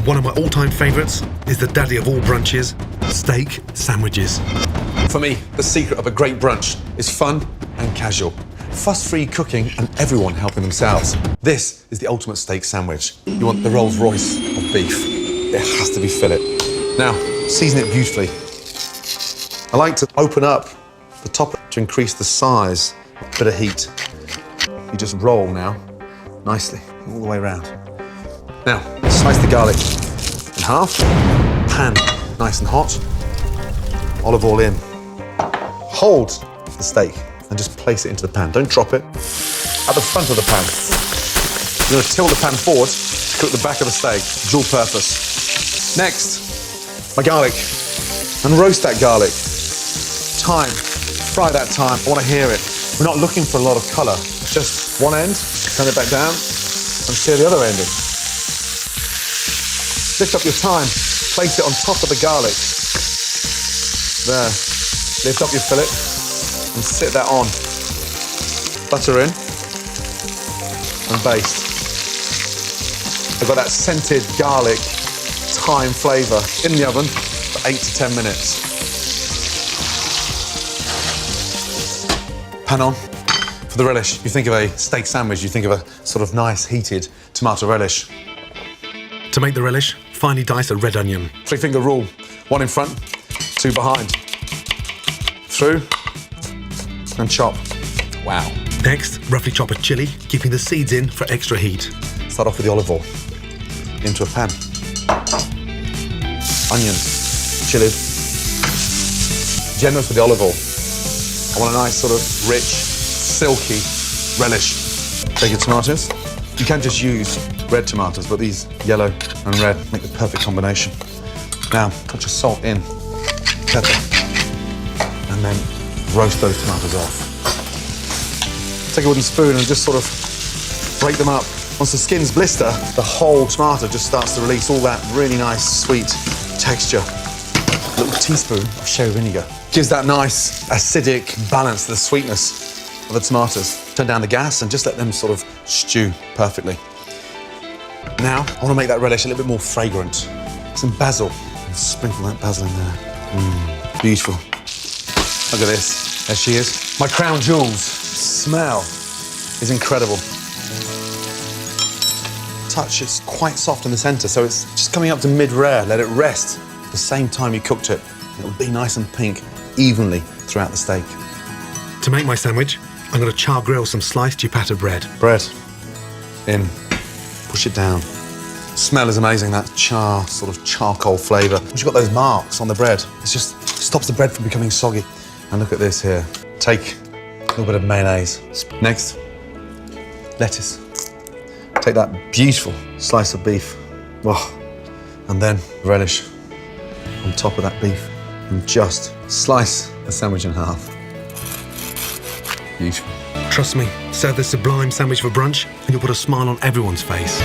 And one of my all-time favourites is the daddy of all brunches, steak sandwiches. For me, the secret of a great brunch is fun and casual. Fuss-free cooking and everyone helping themselves. This is the ultimate steak sandwich. You want the Rolls Royce of beef. It has to be fillet. Now, season it beautifully. I like to open up the top to increase the size, a bit of heat. You just roll now, nicely, all the way around. Now, slice the garlic in half. Pan nice and hot. Olive oil in. Hold the steak and just place it into the pan. Don't drop it. At the front of the pan. You're going to tilt the pan forward to cook the back of the steak. Dual purpose. Next, my garlic. And roast that garlic. Thyme. Fry that thyme. I want to hear it. We're not looking for a lot of colour. Just one end, turn it back down, and sear the other end in. Lift up your thyme. Place it on top of the garlic. There. Lift up your fillet and sit that on. Butter in and baste. I've got that scented garlic thyme flavour in the oven for 8 to 10 minutes. Pan on. For the relish, you think of a steak sandwich, you think of a sort of nice heated tomato relish. To make the relish, finely dice a red onion. 3-finger rule. 1 in front, 2 behind. Through and chop. Wow. Next, roughly chop a chilli, keeping the seeds in for extra heat. Start off with the olive oil. Into a pan. Onions, chilli. Generous with the olive oil. I want a nice sort of rich, silky relish. Take your tomatoes. You can just use red tomatoes, but these yellow and red make the perfect combination. Now, put your salt in, pepper, and then roast those tomatoes off. Take a wooden spoon and just sort of break them up. Once the skins blister, the whole tomato just starts to release all that really nice, sweet texture. A little teaspoon of sherry vinegar. Gives that nice, acidic balance to the sweetness of the tomatoes. Turn down the gas and just let them sort of stew perfectly. Now, I want to make that relish a little bit more fragrant. Some basil. And sprinkle that basil in there. Beautiful. Look at this. There she is. My crown jewels. Smell is incredible. Touch is quite soft in the centre, so it's just coming up to mid-rare. Let it rest at the same time you cooked it. It'll be nice and pink evenly throughout the steak. To make my sandwich, I'm going to char grill some sliced ciabatta bread. Bread in. Push it down. Smell is amazing, that char, sort of charcoal flavour. Once you've got those marks on the bread, it just stops the bread from becoming soggy. And look at this here. Take a little bit of mayonnaise. Next, lettuce. Take that beautiful slice of beef. Oh, and then relish on top of that beef. And just slice the sandwich in half. Beautiful. Trust me, serve this sublime sandwich for brunch and you'll put a smile on everyone's face.